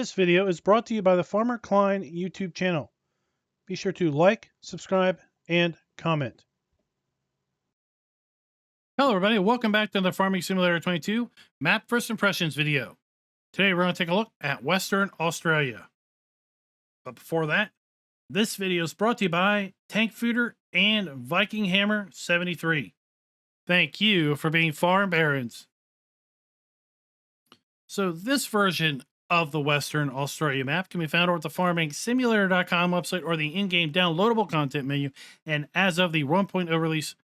This video is brought to you by the Farmer Klein YouTube channel. Be sure to like, subscribe, and comment. Hello everybody, welcome back to the Farming Simulator 22 Map First Impressions video. Today we're going to take a look at Western Australia. But before that, this video is brought to you by Tank Fooder and Viking Hammer 73. Thank you for being farm barons. So this version of the Western Australia map can be found over at the farmingsimulator.com website or the in-game downloadable content menu. And as of the 1.0 release,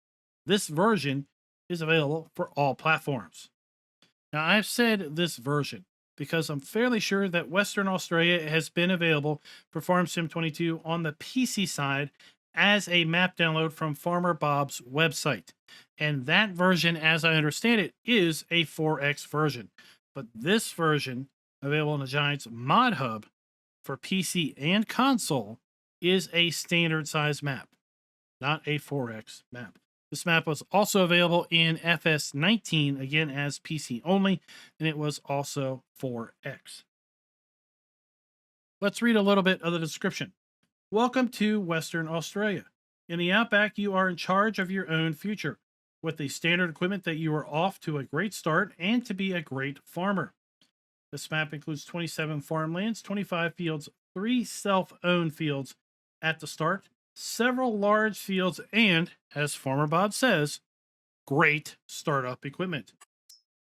this version is available for all platforms. Now, I've said this version because I'm fairly sure that Western Australia has been available for Farm Sim 22 on the PC side as a map download from Farmer Bob's website. And that version, as I understand it, is a 4X version. But this version, available in the Giants Mod Hub for PC and console, is a standard size map, not a 4X map. This map was also available in FS19, again as PC only, and it was also 4X. Let's read a little bit of the description. Welcome to Western Australia. In the outback, you are in charge of your own future. With the standard equipment that you are off to a great start and to be a great farmer. This map includes 27 farmlands, 25 fields, 3 self-owned fields at the start, several large fields, and, as Farmer Bob says, great startup equipment.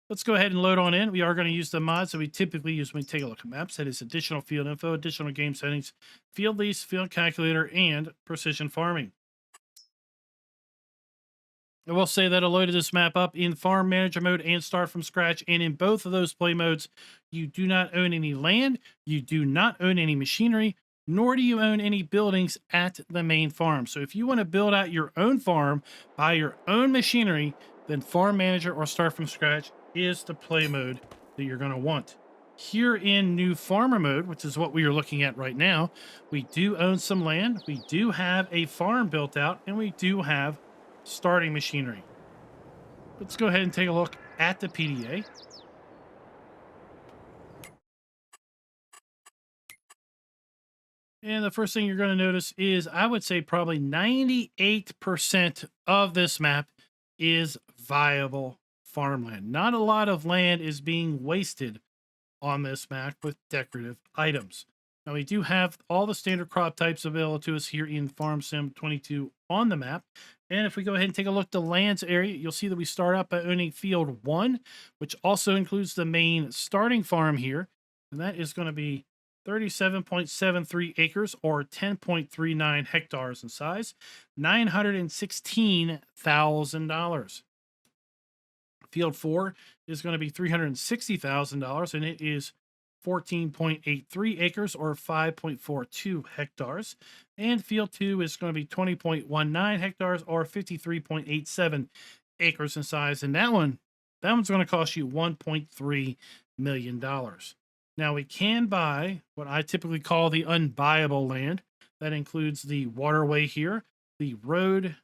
Let's go ahead and load on in. We are going to use the mods that we typically use when we take a look at maps. That is additional field info, additional game settings, field lease, field calculator, and precision farming. I will say that I loaded this map up in Farm Manager mode and Start from Scratch, and in both of those play modes, you do not own any land, you do not own any machinery, nor do you own any buildings at the main farm. So if you want to build out your own farm, buy your own machinery, then Farm Manager or Start from Scratch is the play mode that you're going to want. Here in New Farmer mode, which is what we are looking at right now, we do own some land, we do have a farm built out, and we do have starting machinery. Let's go ahead and take a look at the PDA. And the first thing you're going to notice is, I would say probably 98% of this map is viable farmland. Not a lot of land is being wasted on this map with decorative items. Now, we do have all the standard crop types available to us here in Farm Sim 22 on the map. And if we go ahead and take a look at the lands area, you'll see that we start out by owning field 1, which also includes the main starting farm here. And that is going to be 37.73 acres or 10.39 hectares in size, $916,000. Field 4 is going to be $360,000, and it is 14.83 acres or 5.42 hectares. And field 2 is going to be 20.19 hectares or 53.87 acres in size. And that one's going to cost you $1.3 million. Now, we can buy what I typically call the unbuyable land. That includes the waterway here, the road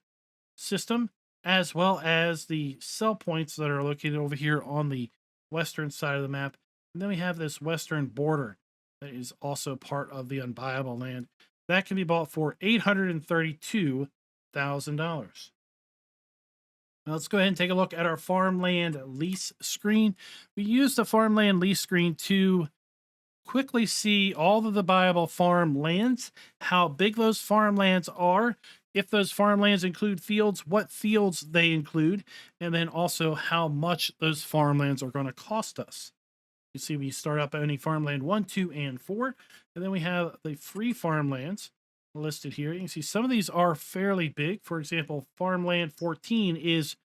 system, as well as the sell points that are located over here on the western side of the map. And then we have this western border that is also part of the unbuyable land. That can be bought for $832,000. Now let's go ahead and take a look at our farmland lease screen. We use the farmland lease screen to quickly see all of the buyable farmlands, how big those farmlands are, if those farmlands include fields, what fields they include, and then also how much those farmlands are going to cost us. You see, we start out by owning farmland 1, 2, and 4, and then we have the free farmlands listed here. You can see some of these are fairly big. For example, farmland 14 is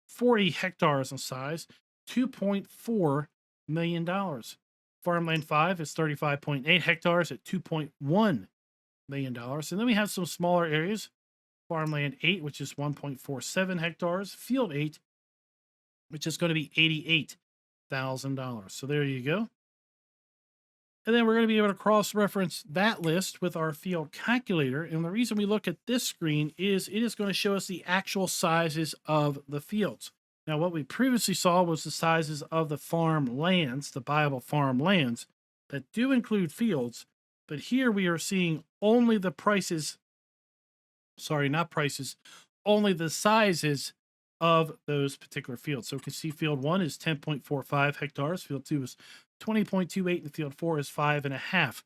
40 hectares in size, $2.4 million. Farmland 5 is 35.8 hectares at $2.1 million. And then we have some smaller areas. Farmland 8, which is 1.47 hectares. Field 8, which is going to be $88,000. So there you go. And then we're going to be able to cross-reference that list with our field calculator. And the reason we look at this screen is it is going to show us the actual sizes of the fields. Now, what we previously saw was the sizes of the farmlands, the buyable farmlands. that do include fields, but here we are seeing only the prices, sorry, not prices, only the sizes of those particular fields. So we can see field 1 is 10.45 hectares, field 2 is 20.28, and field 4 is 5.5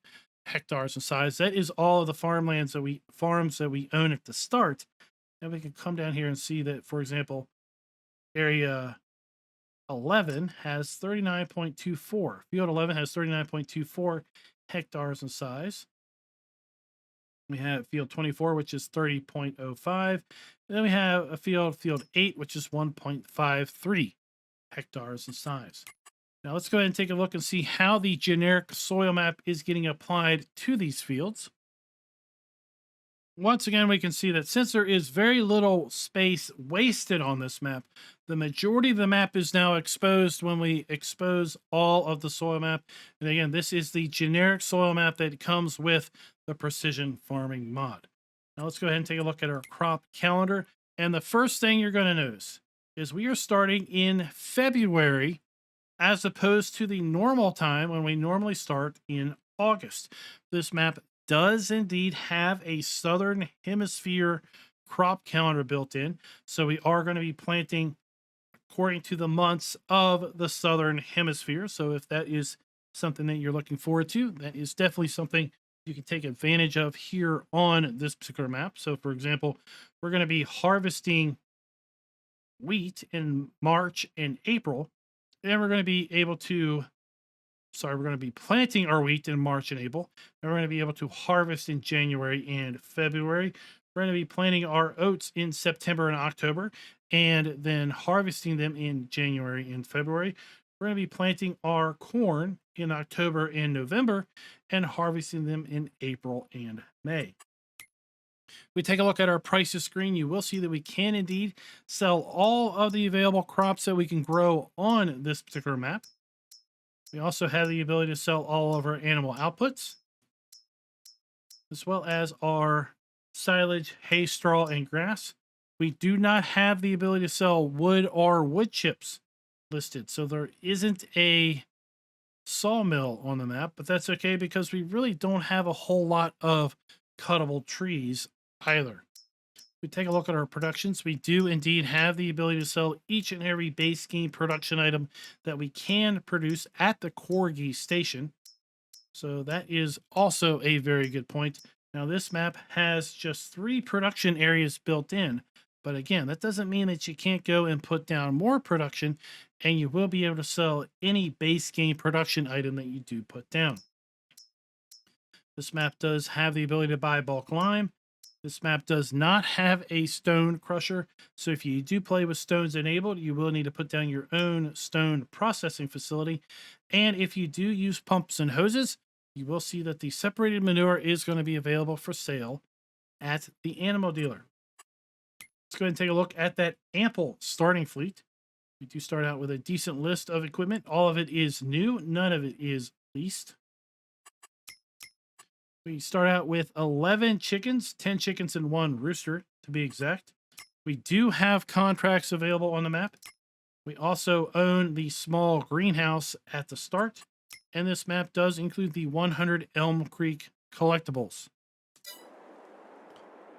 hectares in size. That is all of the farms that we own at the start. And we can come down here and see that, for example, area 11 has 39.24. Field 11 has 39.24 hectares in size. We have field 24, which is 30.05. And then we have a field 8, which is 1.53 hectares in size. Now let's go ahead and take a look and see how the generic soil map is getting applied to these fields. Once again, we can see that since there is very little space wasted on this map, the majority of the map is now exposed when we expose all of the soil map. And again, this is the generic soil map that comes with the precision farming mod. Now let's go ahead and take a look at our crop calendar. And the first thing you're going to notice is we are starting in February as opposed to the normal time when we normally start in August. This map does indeed have a southern hemisphere crop calendar built in. So we are going to be planting according to the months of the southern hemisphere. So if that is something that you're looking forward to, that is definitely something you can take advantage of here on this particular map. So for example, we're going to be harvesting wheat in March and April, and we're going to be able to we're going to be planting our wheat in March and April, and we're going to be able to harvest in January and February. We're going to be planting our oats in September and October, and then harvesting them in January and February. We're going to be planting our corn in October and November, and harvesting them in April and May. If we take a look at our prices screen, you will see that we can indeed sell all of the available crops that we can grow on this particular map. We also have the ability to sell all of our animal outputs, as well as our silage, hay, straw, and grass. We do not have the ability to sell wood or wood chips listed, so there isn't a sawmill on the map, but that's okay because we really don't have a whole lot of cuttable trees either. We take a look at our productions. We do indeed have the ability to sell each and every base game production item that we can produce at the Corgi station. So that is also a very good point. Now this map has just 3 production areas built in, but again, that doesn't mean that you can't go and put down more production, and you will be able to sell any base game production item that you do put down. This map does have the ability to buy bulk lime. This map does not have a stone crusher, so if you do play with stones enabled, you will need to put down your own stone processing facility. And if you do use pumps and hoses, you will see that the separated manure is going to be available for sale at the animal dealer. Let's go ahead and take a look at that ample starting fleet. We do start out with a decent list of equipment. All of it is new, none of it is leased. We start out with 11 chickens, 10 chickens and 1 rooster to be exact. We do have contracts available on the map. We also own the small greenhouse at the start, and this map does include the 100 Elm Creek collectibles.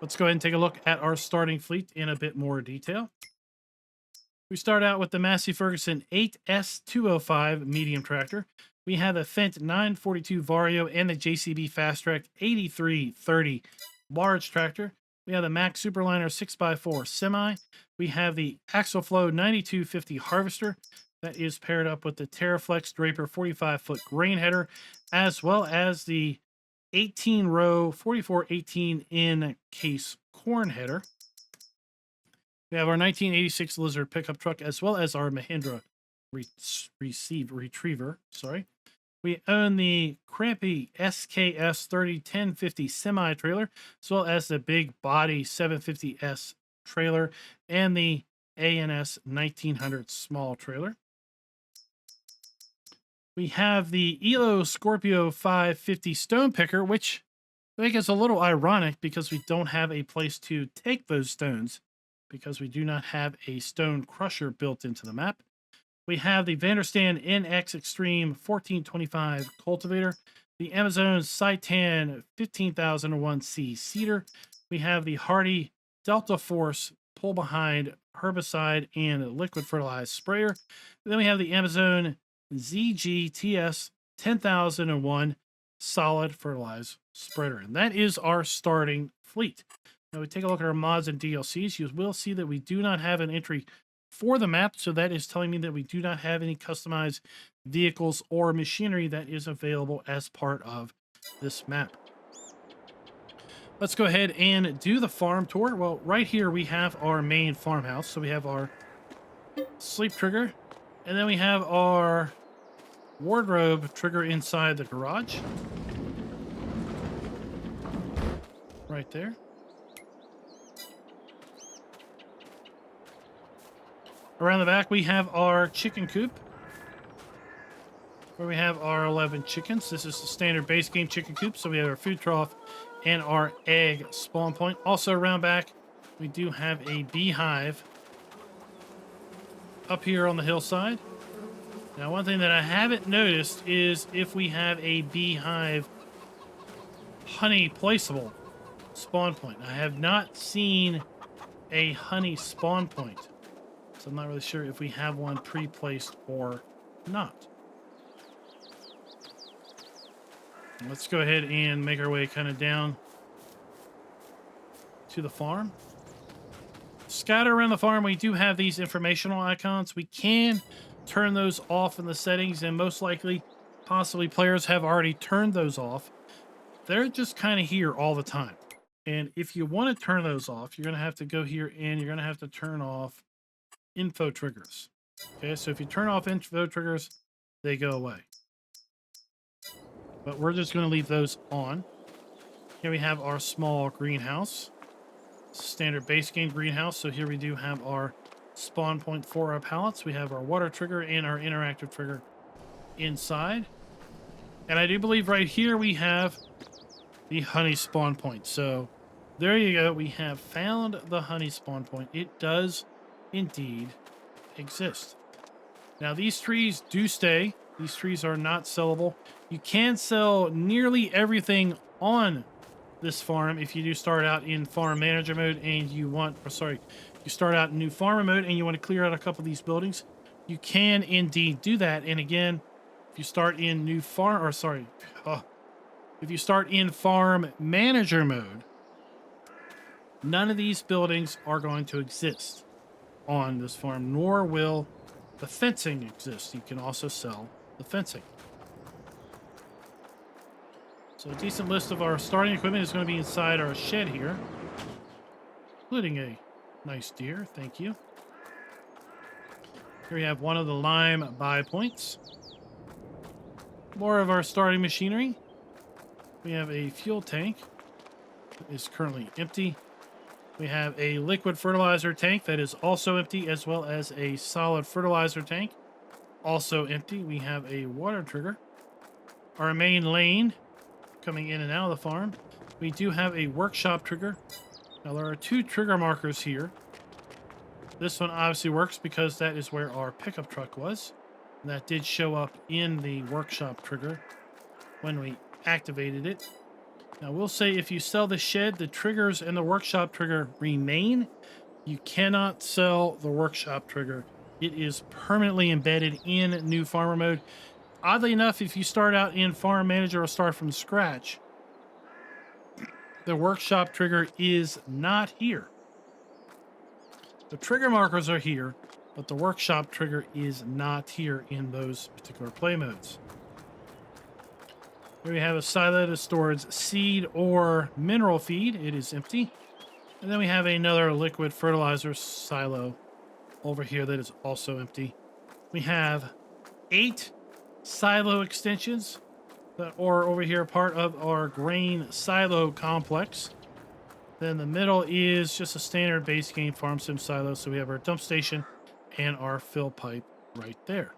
Let's go ahead and take a look at our starting fleet in a bit more detail. We start out with the Massey Ferguson 8S205 medium tractor. We have a Fendt 942 Vario and the JCB Fast Track 8330 large tractor. We have the Mack Superliner 6x4 semi. We have the Axleflow 9250 harvester that is paired up with the TerraFlex Draper 45-foot grain header, as well as the 18-row 4418 in case corn header. We have our 1986 Lizard pickup truck, as well as our Mahindra Retriever. We own the Crampy SKS 301050 semi-trailer, as well as the big body 750S trailer and the ANS 1900 small trailer. We have the Elo Scorpio 550 stone picker, which I think is a little ironic because we don't have a place to take those stones because we do not have a stone crusher built into the map. We have the Vanderstand NX Extreme 1425 cultivator, the Amazon Citan 15001C seeder. We have the Hardy Delta Force pull behind herbicide and liquid fertilized sprayer. And then we have the Amazon ZGTS 10001 solid fertilized spreader. And that is our starting fleet. Now we take a look at our mods and DLCs. You will see that we do not have an entry for the map, so that is telling me that we do not have any customized vehicles or machinery that is available as part of this map. Let's go ahead and do the farm tour. Well, right here we have our main farmhouse. So we have our sleep trigger, and then we have our wardrobe trigger inside the garage. Right there. Around the back, we have our chicken coop, where we have our 11 chickens. This is the standard base game chicken coop. So we have our food trough and our egg spawn point. Also around back, we do have a beehive up here on the hillside. Now, one thing that I haven't noticed is if we have a beehive honey placeable spawn point. I have not seen a honey spawn point. So I'm not really sure if we have one pre-placed or not. Let's go ahead and make our way kind of down to the farm. Scattered around the farm, we do have these informational icons. We can turn those off in the settings, and most likely, possibly players have already turned those off. They're just kind of here all the time. And if you want to turn those off, you're going to have to go here and you're going to have to turn off info triggers. Okay, so if you turn off info triggers, they go away. But we're just going to leave those on. Here we have our small greenhouse. Standard base game greenhouse. So here we do have our spawn point for our pallets. We have our water trigger and our interactive trigger inside. And I do believe right here we have the honey spawn point. So there you go. We have found the honey spawn point. It does indeed exist. Now these trees do stay. These trees are not sellable. You can sell nearly everything on this farm if you do start out in farm manager mode and you want, you start out in new farmer mode and you want to clear out a couple of these buildings. You can indeed do that. And again, if you start in new farm, if you start in farm manager mode, none of these buildings are going to exist on this farm, nor will the fencing exist. You can also sell the fencing. So a decent list of our starting equipment is going to be inside our shed here, including a nice deer. Thank you. Here we have one of the lime buy points. More of our starting machinery. We have a fuel tank that is currently empty. We have a liquid fertilizer tank that is also empty, as well as a solid fertilizer tank, also empty. We have a water trigger. Our main lane coming in and out of the farm. We do have a workshop trigger. Now there are two trigger markers here. This one obviously works because that is where our pickup truck was. And that did show up in the workshop trigger when we activated it. Now we'll say if you sell the shed, the triggers and the workshop trigger remain. You cannot sell the workshop trigger. It is permanently embedded in new farmer mode. Oddly enough, if you start out in farm manager or start from scratch, the workshop trigger is not here. The trigger markers are here, but the workshop trigger is not here in those particular play modes. Here we have a silo that stores seed or mineral feed. It is empty. And then we have another liquid fertilizer silo over here that is also empty. We have 8 silo extensions that are over here part of our grain silo complex. Then the middle is just a standard base game farm sim silo. So we have our dump station and our fill pipe right there.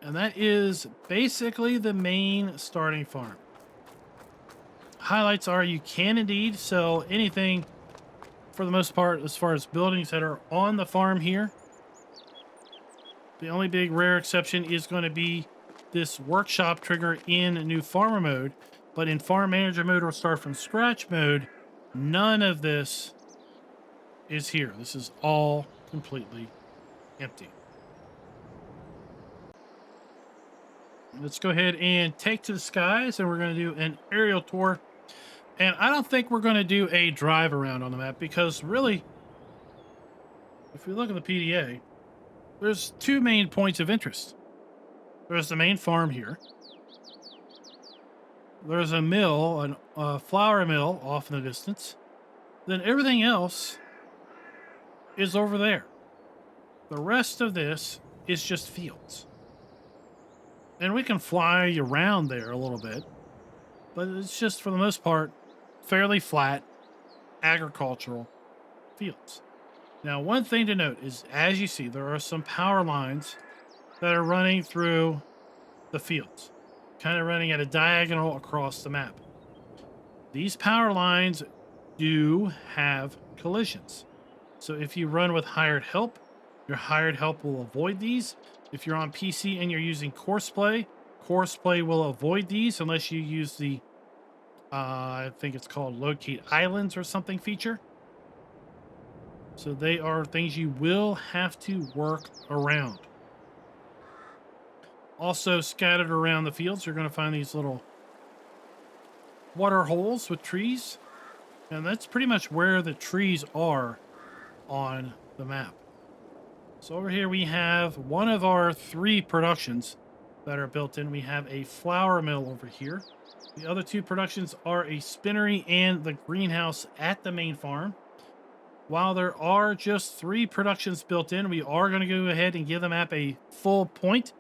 And that is basically the main starting farm. Highlights are you can indeed sell anything for the most part as far as buildings that are on the farm here. The only big rare exception is going to be this workshop trigger in new farmer mode. But in farm manager mode or start from scratch mode, none of this is here. This is all completely empty. Let's go ahead and take to the skies, and we're going to do an aerial tour. And I don't think we're going to do a drive around on the map because really, if we look at the PDA, there's two main points of interest. There's the main farm here. There's a mill, a flour mill off in the distance. Then everything else is over there. The rest of this is just fields. And we can fly around there a little bit, but it's just, for the most part, fairly flat agricultural fields. Now, one thing to note is, as you see, there are some power lines that are running through the fields, kind of running at a diagonal across the map. These power lines do have collisions. So if you run with hired help, your hired help will avoid these. If you're on PC and you're using Courseplay will avoid these unless you use the, I think it's called Locate Islands or something feature. So they are things you will have to work around. Also scattered around the fields, you're going to find these little water holes with trees. And that's pretty much where the trees are on the map. So over here we have one of our 3 productions that are built in. We have a flour mill over here. The other 2 productions are a spinnery and the greenhouse at the main farm. While there are just 3 productions built in, we are going to go ahead and give the map a full point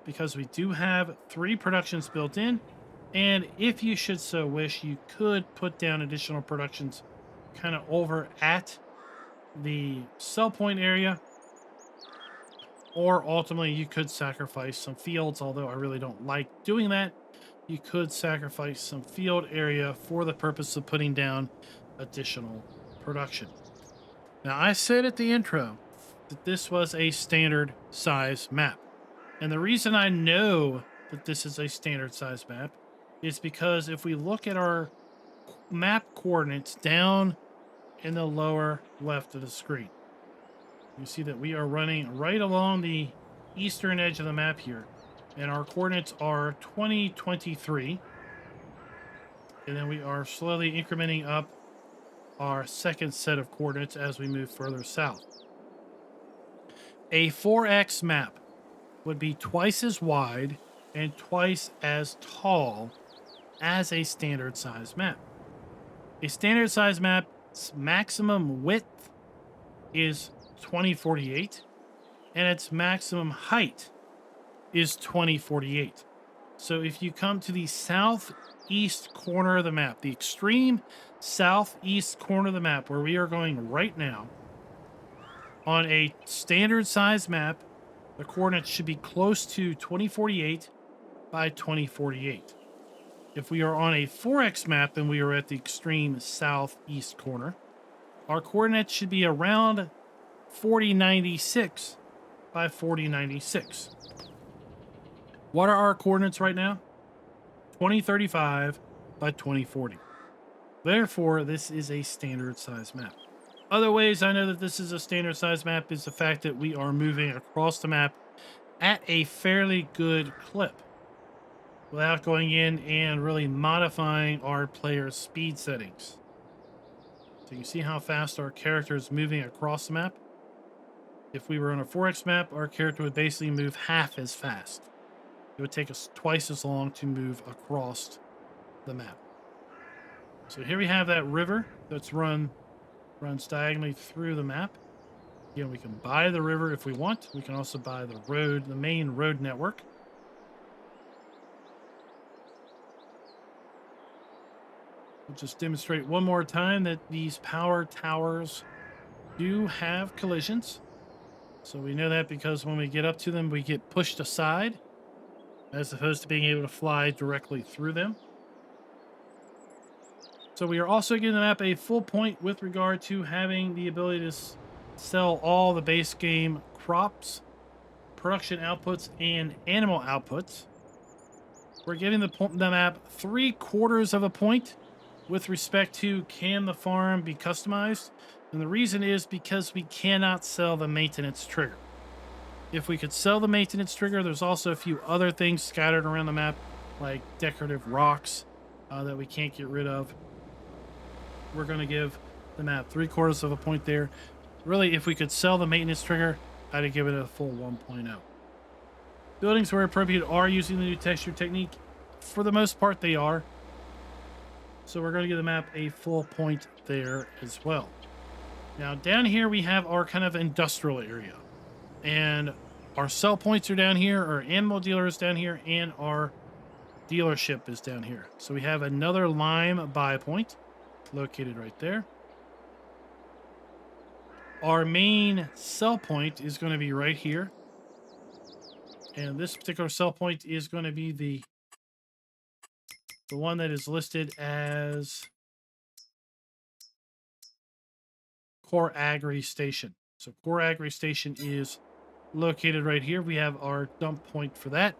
because we do have 3 productions built in. And if you should so wish, you could put down additional productions kind of over at the sell point area. Or ultimately, you could sacrifice some fields, although I really don't like doing that. You could sacrifice some field area for the purpose of putting down additional production. Now, I said at the intro that this was a standard size map. And the reason I know that this is a standard size map is because if we look at our map coordinates down in the lower left of the screen, you see that we are running right along the eastern edge of the map here. And our coordinates are 2023. And then we are slowly incrementing up our second set of coordinates as we move further south. A 4x map would be twice as wide and twice as tall as a standard size map. A standard size map's maximum width is 2048 and its maximum height is 2048. So if you come to the southeast corner of the map, the extreme southeast corner of the map where we are going right now, on a standard size map, the coordinates should be close to 2048 by 2048. If we are on a 4x map and we are at the extreme southeast corner, our coordinates should be around 4096 by 4096. What are our coordinates right now? 2035 by 2040. Therefore, this is a standard size map. Other ways I know that this is a standard size map is the fact that we are moving across the map at a fairly good clip without going in and really modifying our player's speed settings. So you can see how fast our character is moving across the map. If we were on a 4x map, our character would basically move half as fast. It would take us twice as long to move across the map. So here we have that river that's runs diagonally through the map. Again, we can buy the river if we want. We can also buy the road, the main road network. We'll just demonstrate one more time that these power towers do have collisions. So we know that because when we get up to them, we get pushed aside as opposed to being able to fly directly through them. So we are also giving the map a full point with regard to having the ability to sell all the base game crops production outputs and animal outputs. We're giving the map 3/4 of a point with respect to can the farm be customized? And the reason is because we cannot sell the maintenance trigger. If we could sell the maintenance trigger, there's also a few other things scattered around the map, like decorative rocks that we can't get rid of. We're going to give the map 3/4 of a point there. Really, if we could sell the maintenance trigger, I'd give it a full 1.0. Buildings where appropriate are using the new texture technique. For the most part, they are. So we're going to give the map a full point there as well. Now, down here, we have our kind of industrial area. And our sell points are down here, our animal dealer is down here, and our dealership is down here. So we have another lime buy point located right there. Our main sell point is going to be right here. And this particular sell point is going to be the one that is listed as Core Agri Station. So Core Agri Station is located right here. We have our dump point for that.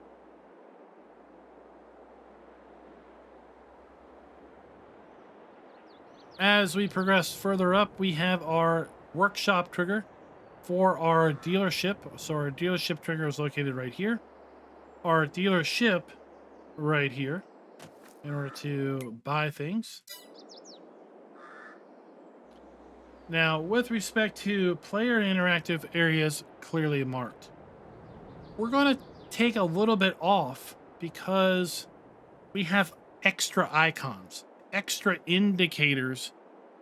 As we progress further up, we have our workshop trigger for our dealership. So our dealership trigger is located right here. Our dealership right here in order to buy things. Now, with respect to player interactive areas clearly marked, we're going to take a little bit off because we have extra icons, extra indicators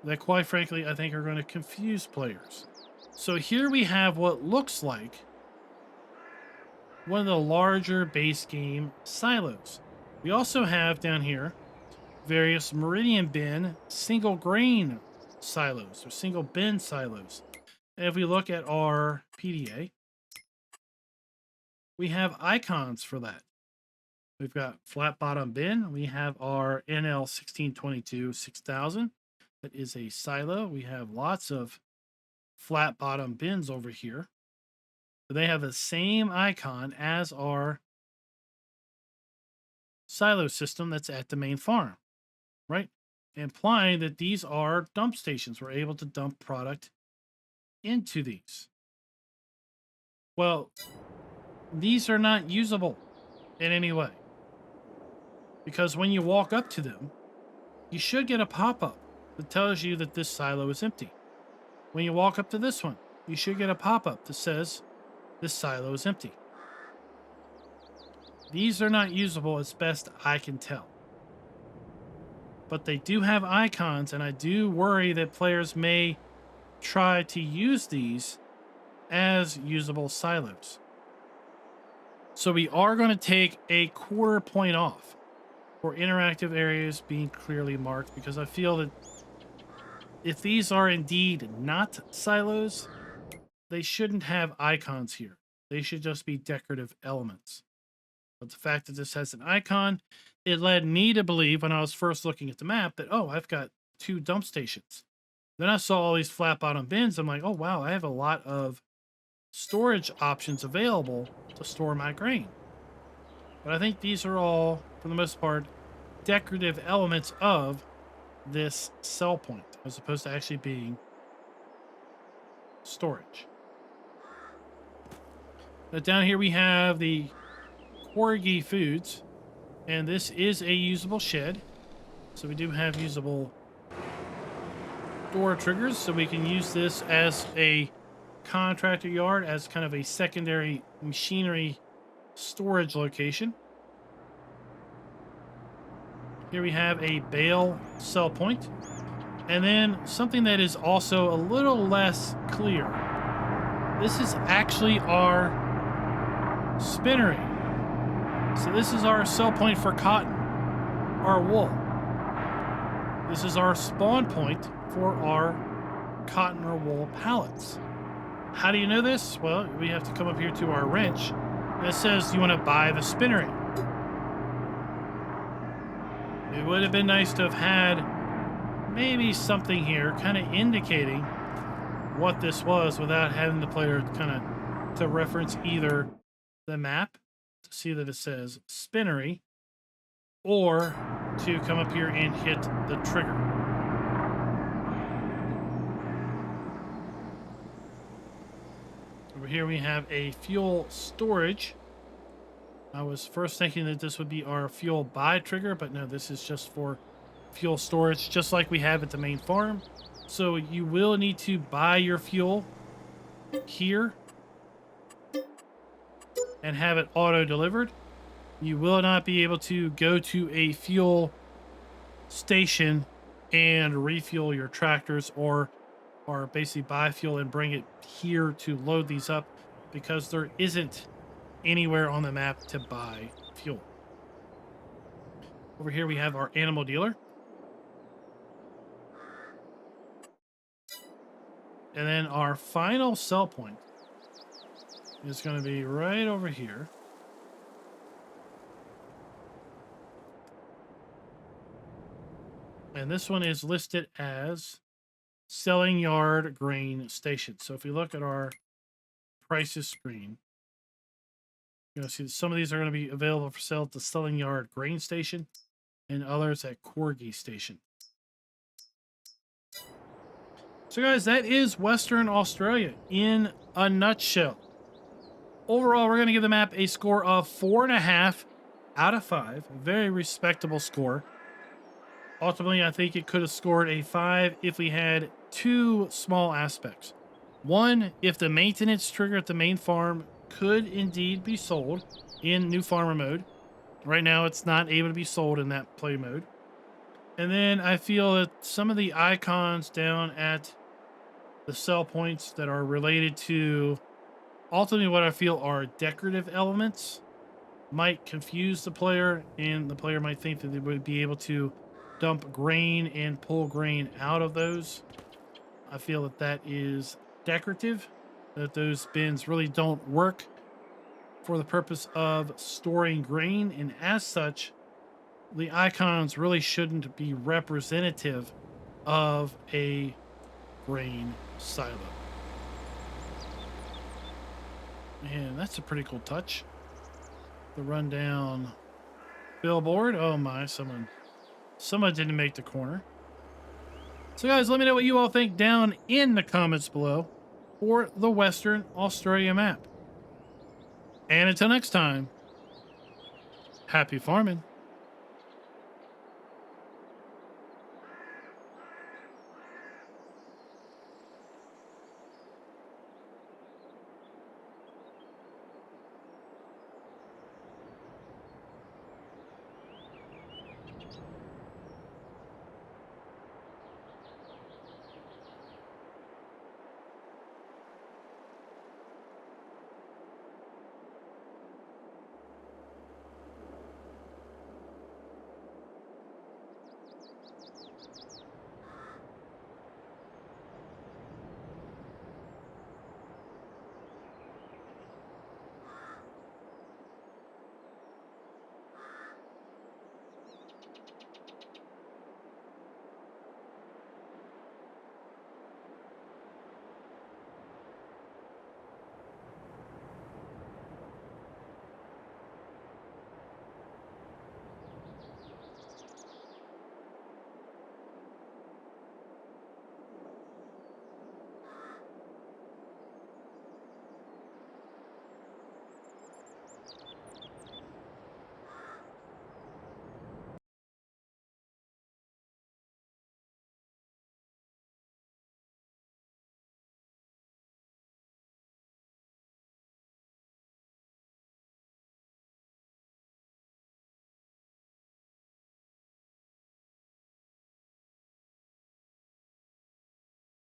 that, quite frankly, I think are going to confuse players. So here we have what looks like one of the larger base game silos. We also have down here various meridian bin single grain silos or single bin silos. And if we look at our PDA, we have icons for that. We've got flat bottom bin. We have our NL 1622 6000. That is a silo. We have lots of flat bottom bins over here. They have the same icon as our silo system that's at the main farm, right? Implying that these are dump stations. We're able to dump product into these. Well, these are not usable in any way, because when you walk up to them, you should get a pop-up that tells you that this silo is empty. When you walk up to this one, you should get a pop-up that says this silo is empty. These are not usable as best I can tell. But they do have icons, and I do worry that players may try to use these as usable silos. So we are going to take a 1/4 point off for interactive areas being clearly marked, because I feel that if these are indeed not silos, they shouldn't have icons here. They should just be decorative elements. But the fact that this has an icon, it led me to believe when I was first looking at the map that, oh, I've got 2 dump stations. Then I saw all these flat bottom bins. I'm like, oh, wow, I have a lot of storage options available to store my grain. But I think these are all, for the most part, decorative elements of this sell point, as opposed to actually being storage. Now down here we have the Corgi Foods, and this is a usable shed. So we do have usable door triggers, so we can use this as a contractor yard, as kind of a secondary machinery storage location. Here we have a bale sell point, and then something that is also a little less clear. This is actually our spinnery. So this is our sell point for cotton, our wool. This is our spawn point for our cotton or wool pallets. How do you know this? Well, we have to come up here to our wrench. And it says you want to buy the spinnery. It would have been nice to have had maybe something here kind of indicating what this was without having the player kind of to reference either the map to see that it says Spinnery, or to come up here and hit the trigger. Over here we have a fuel storage. I was first thinking that this would be our fuel buy trigger, but no, this is just for fuel storage, just like we have at the main farm. So you will need to buy your fuel here and have it auto delivered. You will not be able to go to a fuel station and refuel your tractors or basically buy fuel and bring it here to load these up, because there isn't anywhere on the map to buy fuel. Over here we have our animal dealer. And then our final sell point is going to be right over here. And this one is listed as selling yard grain station. So if you look at our prices screen, you're going to see that some of these are going to be available for sale at the selling yard grain station and others at Corgi station. So guys, that is Western Australia in a nutshell. Overall, we're going to give the map a score of 4.5 out of 5. A very respectable score. Ultimately, I think it could have scored a 5 if we had two small aspects. One, if the maintenance trigger at the main farm could indeed be sold in new farmer mode. Right now, it's not able to be sold in that play mode. And then I feel that some of the icons down at the sell points that are related to ultimately what I feel are decorative elements might confuse the player, and the player might think that they would be able to dump grain and pull grain out of those. I feel that that is decorative, that those bins really don't work for the purpose of storing grain, and as such, the icons really shouldn't be representative of a grain silo. And that's a pretty cool touch. The rundown billboard. Oh my, someone didn't make the corner. So guys, let me know what you all think down in the comments below for the Western Australia map. And until next time, happy farming.